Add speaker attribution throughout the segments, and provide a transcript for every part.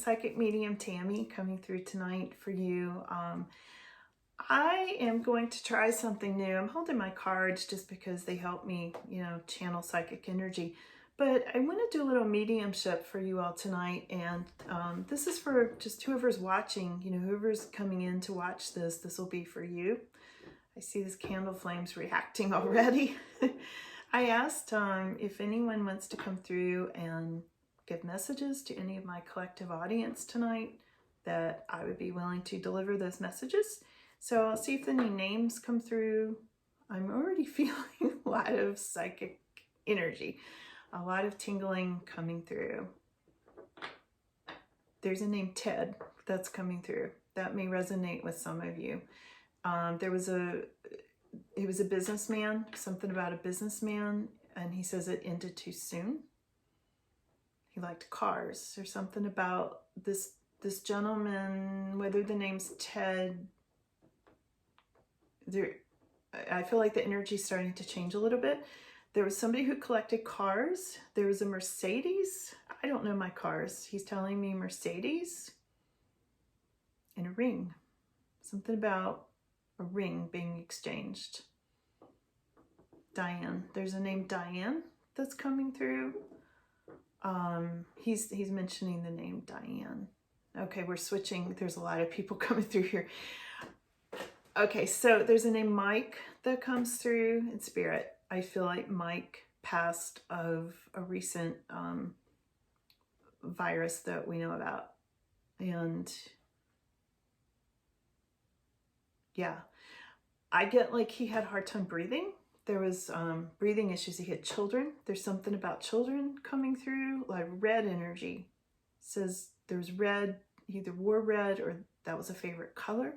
Speaker 1: Psychic Medium Tammy coming through tonight for you. I am going to try something new. I'm holding my cards just because they help me, channel psychic energy. But I want to do a little mediumship for you all tonight. And this is for just whoever's watching, whoever's coming in to watch this. This will be for you. I see this candle flames reacting already. I asked if anyone wants to come through and give messages to any of my collective audience tonight, that I would be willing to deliver those messages. So I'll see if any names come through. I'm already feeling a lot of psychic energy, a lot of tingling coming through. There's a name Ted that's coming through. That may resonate with some of you. He was a businessman, something about a businessman, and he says it ended too soon. He liked cars. There's something about this gentleman, whether the name's Ted. I feel like the energy's starting to change a little bit. There was somebody who collected cars. There was a Mercedes. I don't know my cars. He's telling me Mercedes and a ring. Something about a ring being exchanged. Diane. There's a name Diane that's coming through. He's mentioning the name Diane. Okay, we're switching. There's a lot of people coming through here. Okay, so there's a name Mike that comes through in spirit. I feel like Mike passed of a recent virus that we know about. And yeah, I get like he had a hard time breathing. There was breathing issues. He had children. There's something about children coming through, like red energy. It says there's red, he either wore red or that was a favorite color.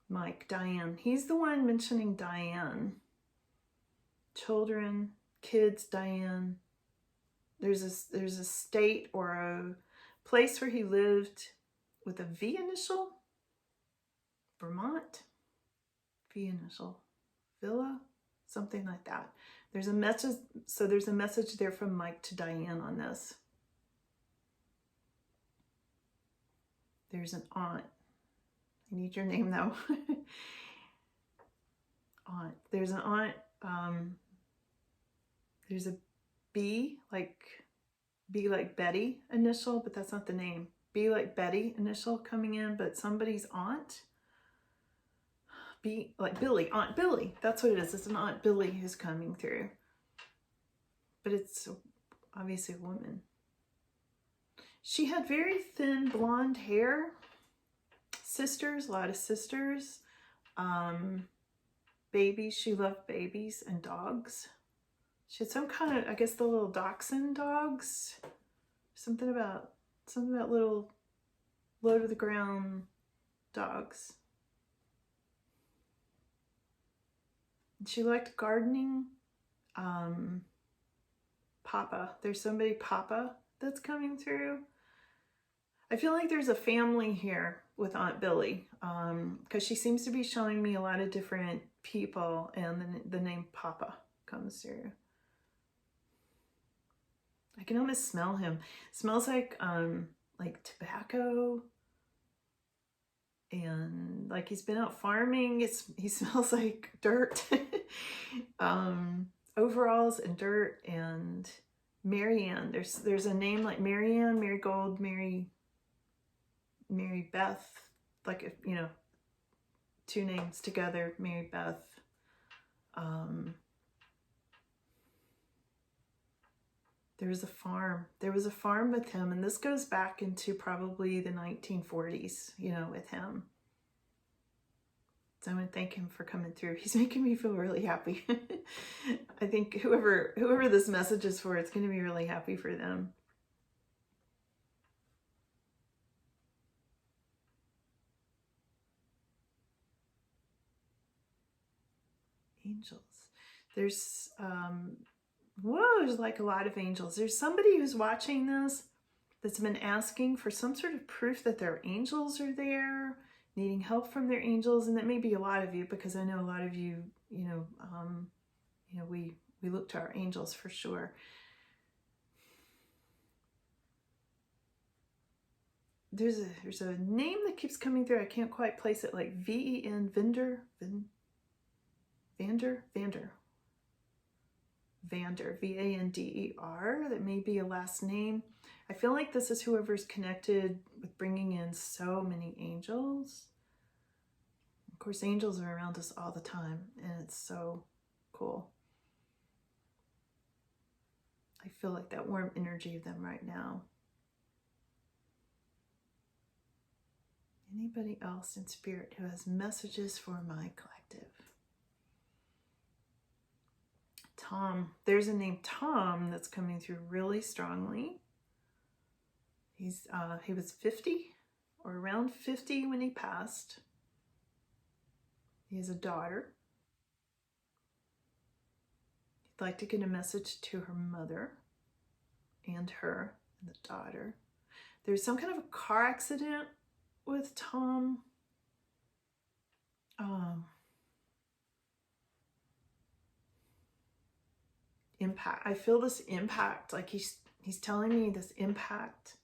Speaker 1: Mike, Diane. He's the one mentioning Diane. Children, kids, Diane. There's a state or a place where he lived with a V initial. Vermont. V initial. Villa. Something like that. There's a message. So there's a message there from Mike to Diane on this. There's an aunt. I need your name though. Aunt. There's an aunt. There's a B like Betty initial, but that's not the name. B like Betty initial coming in, but somebody's aunt. B like Billie, Aunt Billie. That's what it is. It's an Aunt Billie who's coming through. But it's obviously a woman. She had very thin blonde hair. Sisters, a lot of sisters. Babies, she loved babies and dogs. She had some kind of, I guess the little dachshund dogs. Something about little low to the ground dogs. She liked gardening. Papa. There's somebody Papa that's coming through. I feel like there's a family here with Aunt Billie, because she seems to be showing me a lot of different people, and the name Papa comes through. I can almost smell him. It smells like tobacco, and like he's been out farming. He smells like dirt, overalls and dirt. And Marianne. There's a name like Marianne, Marigold, Mary Beth, like, two names together, Mary Beth. There was a farm with him, and this goes back into probably the 1940s, with him. So I want to thank him for coming through. He's making me feel really happy. I think whoever this message is for, it's going to be really happy for them. Angels. There's there's like a lot of angels. There's somebody who's watching this that's been asking for some sort of proof that their angels are there, needing help from their angels. And that may be a lot of you, because I know a lot of you, we look to our angels for sure. there's a name that keeps coming through. I can't quite place it, like V-E-N, Vander, V-A-N-D-E-R. That may be a last name. I feel like this is whoever's connected with bringing in so many angels. Of course, angels are around us all the time, and it's so cool. I feel like that warm energy of them right now. Anybody else in spirit who has messages for my collective? Tom. There's a name Tom that's coming through really strongly. He was 50 or around 50 when he passed. He has a daughter. He'd like to get a message to her mother and her and the daughter. There's some kind of a car accident with Tom. Impact. I feel this impact, like he's telling me this impact.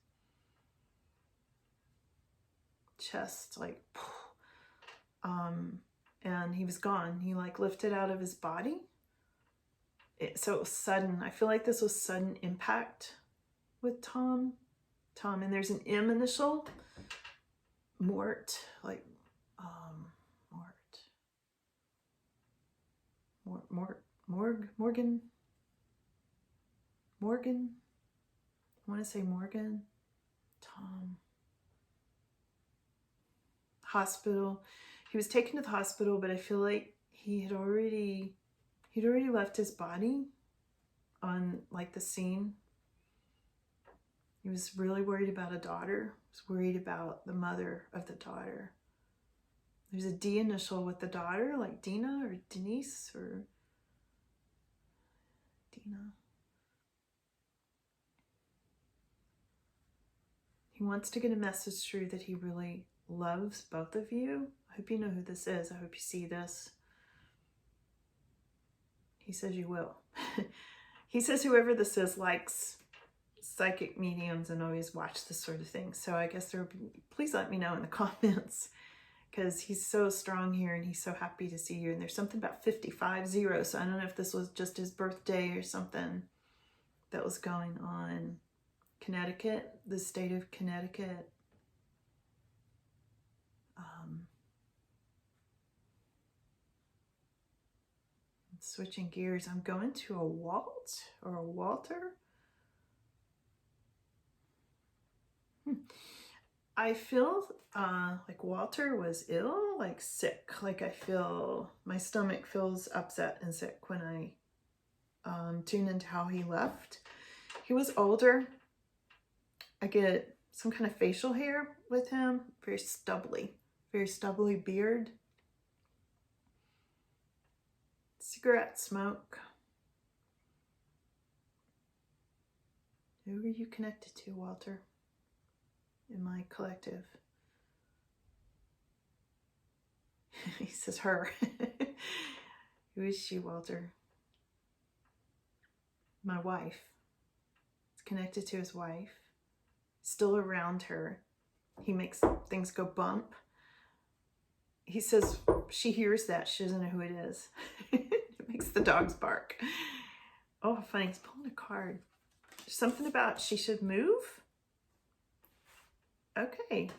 Speaker 1: Chest, like, and he was gone. He like lifted out of his body. So it was sudden. I feel like this was sudden impact with Tom, and there's an M initial, Mort, like, Morgan. I want to say Morgan. Tom. Hospital. He was taken to the hospital, but I feel like he'd already left his body on like the scene. He was really worried about a daughter. He was worried about the mother of the daughter. There's a D initial with the daughter, like Dina or Denise or Dina. He wants to get a message through that he really loves both of you. I hope you know who this is. I hope you see this. He says you will. He says whoever this is likes psychic mediums and always watch this sort of thing. So I guess please let me know in the comments, because he's so strong here and he's so happy to see you. And there's something about 550, so I don't know if this was just his birthday or something that was going on. Connecticut, the state of Connecticut. Switching gears, I'm going to a Walt or a Walter. I feel like Walter was ill, like sick. Like I feel my stomach feels upset and sick when I tune into how he left. He was older. I get some kind of facial hair with him, very stubbly beard. Cigarette smoke. Who are you connected to, Walter, in my collective? He says her. Who is she, Walter? My wife. It's connected to his wife. Still around her. He makes things go bump. He says she hears that. She doesn't know who it is. It makes the dogs bark. Oh, funny. He's pulling a card. Something about she should move. Okay.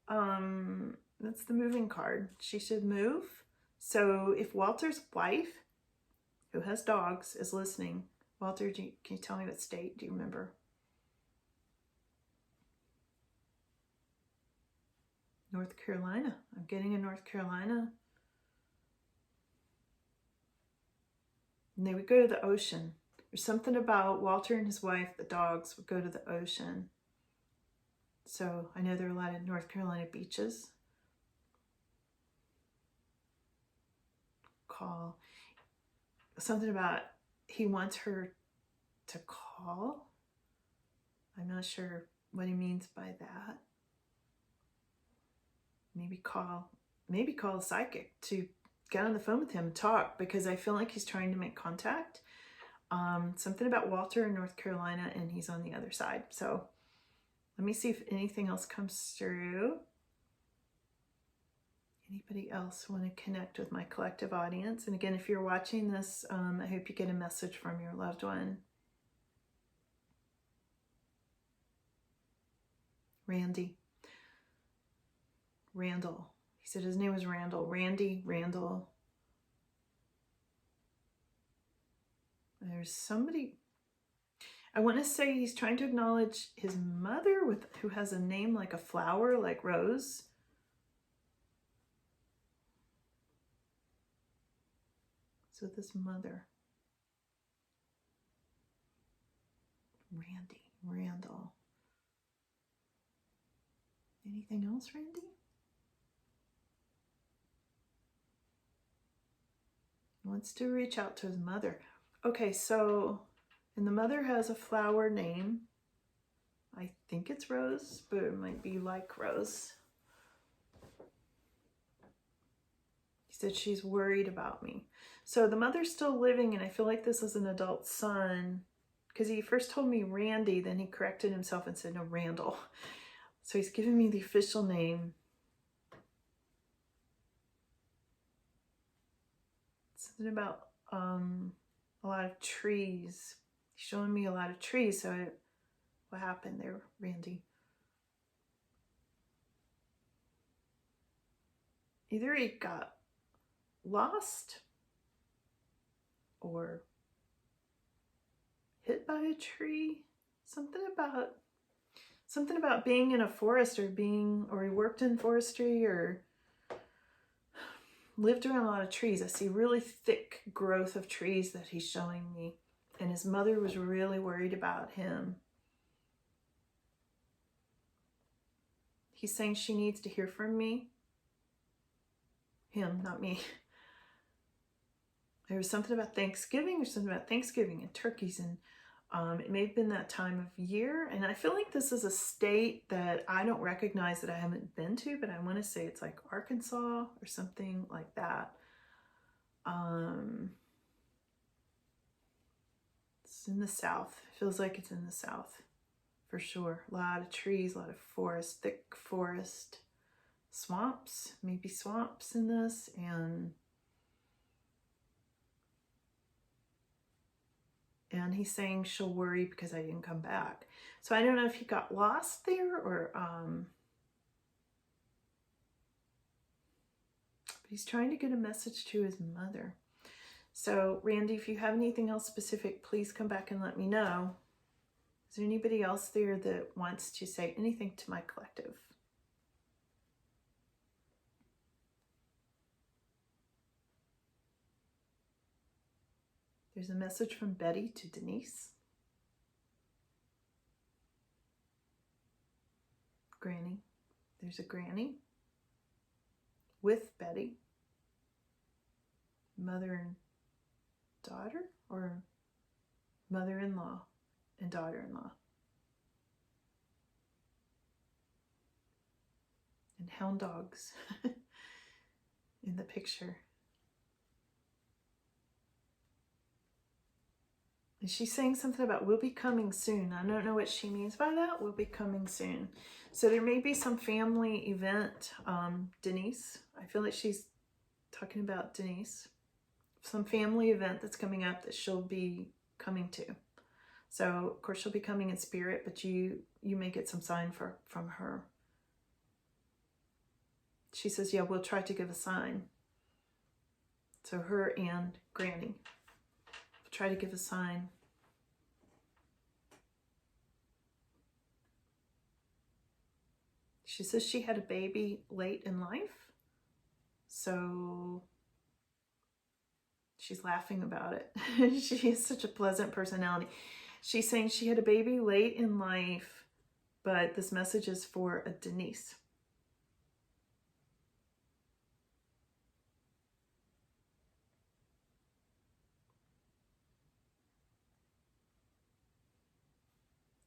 Speaker 1: That's the moving card. She should move. So if Walter's wife, who has dogs, is listening, Walter, can you tell me what state? Do you remember? North Carolina. I'm getting in North Carolina. And they would go to the ocean. There's something about Walter and his wife, the dogs, would go to the ocean. So I know there are a lot of North Carolina beaches. Call. Something about he wants her to call. I'm not sure what he means by that. Maybe call a psychic to get on the phone with him and talk, because I feel like he's trying to make contact. Something about Walter in North Carolina, and he's on the other side. So Let me see if anything else comes through. Anybody else want to connect with my collective audience? And again, if you're watching this, I hope you get a message from your loved one. Randy. Randall. He said his name was Randall. Randy, Randall. There's somebody, I want to say he's trying to acknowledge his mother who has a name like a flower, like Rose. So this mother. Randy, Randall. Anything else, Randy? He wants to reach out to his mother. Okay, so, and the mother has a flower name. I think it's Rose, but it might be like Rose. He said she's worried about me. So the mother's still living, and I feel like this is an adult son, because he first told me Randy, then he corrected himself and said, no, Randall. So he's giving me the official name. Something about a lot of trees. He's showing me a lot of trees. So what happened there, Randy? Either he got lost or hit by a tree. Something about being in a forest, or he worked in forestry, or lived around a lot of trees. I see really thick growth of trees that he's showing me. And his mother was really worried about him. He's saying she needs to hear from me. Him, not me. There was something about Thanksgiving, and turkeys, and it may have been that time of year. And I feel like this is a state that I don't recognize, that I haven't been to, but I want to say it's like Arkansas or something like that. It's in the South. It feels like it's in the South for sure. A lot of trees, a lot of forest, thick forest, swamps, maybe swamps in this, and he's saying she'll worry because I didn't come back. So I don't know if he got lost there, or but he's trying to get a message to his mother. So Randy, if you have anything else specific, please come back and let me know. Is there anybody else there that wants to say anything to my collective? There's a message from Betty to Denise. Granny. There's a granny with Betty. Mother and daughter, or mother-in-law and daughter-in-law. And hound dogs in the picture. And she's saying something about will be coming soon. I don't know what she means by that. Will be coming soon. So there may be some family event. Denise, I feel like she's talking about Denise. Some family event that's coming up that she'll be coming to. So of course she'll be coming in spirit, but you may get some sign from her. She says, yeah, we'll try to give a sign. So her and Granny will try to give a sign. She says she had a baby late in life. So she's laughing about it. She has such a pleasant personality. She's saying she had a baby late in life, but this message is for a Denise.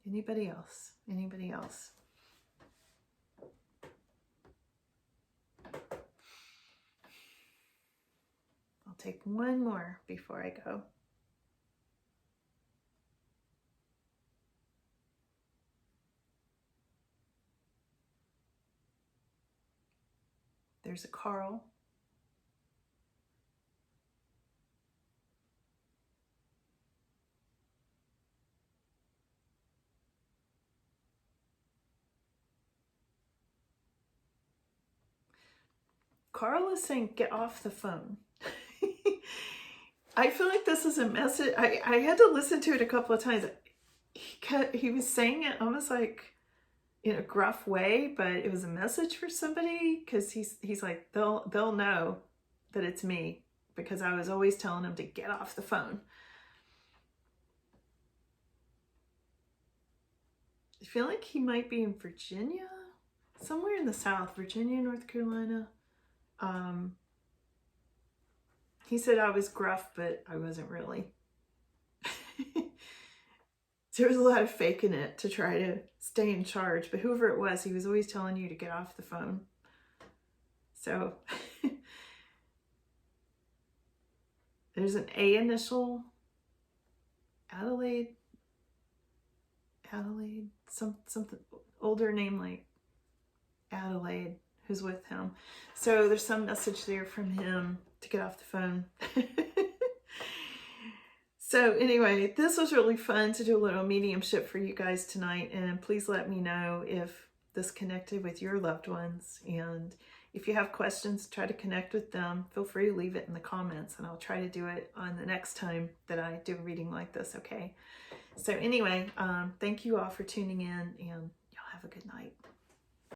Speaker 1: Anybody else? Anybody else? I'll take one more before I go. there's a Carl. Carl is saying, get off the phone. I feel like this is a message. I had to listen to it a couple of times. He was saying it almost like in a gruff way, but it was a message for somebody, because he's like, they'll know that it's me, because I was always telling him to get off the phone. I feel like he might be in Virginia, somewhere in the South, Virginia, North Carolina. He said I was gruff, but I wasn't really. There was a lot of faking it to try to stay in charge, but whoever it was, he was always telling you to get off the phone. So there's an A initial, Adelaide, something older name like Adelaide, who's with him. So there's some message there from him to get off the phone. So anyway, this was really fun to do a little mediumship for you guys tonight, and please let me know if this connected with your loved ones, and if you have questions, try to connect with them. Feel free to leave it in the comments, and I'll try to do it on the next time that I do a reading like this, okay? So anyway, thank you all for tuning in, and y'all have a good night.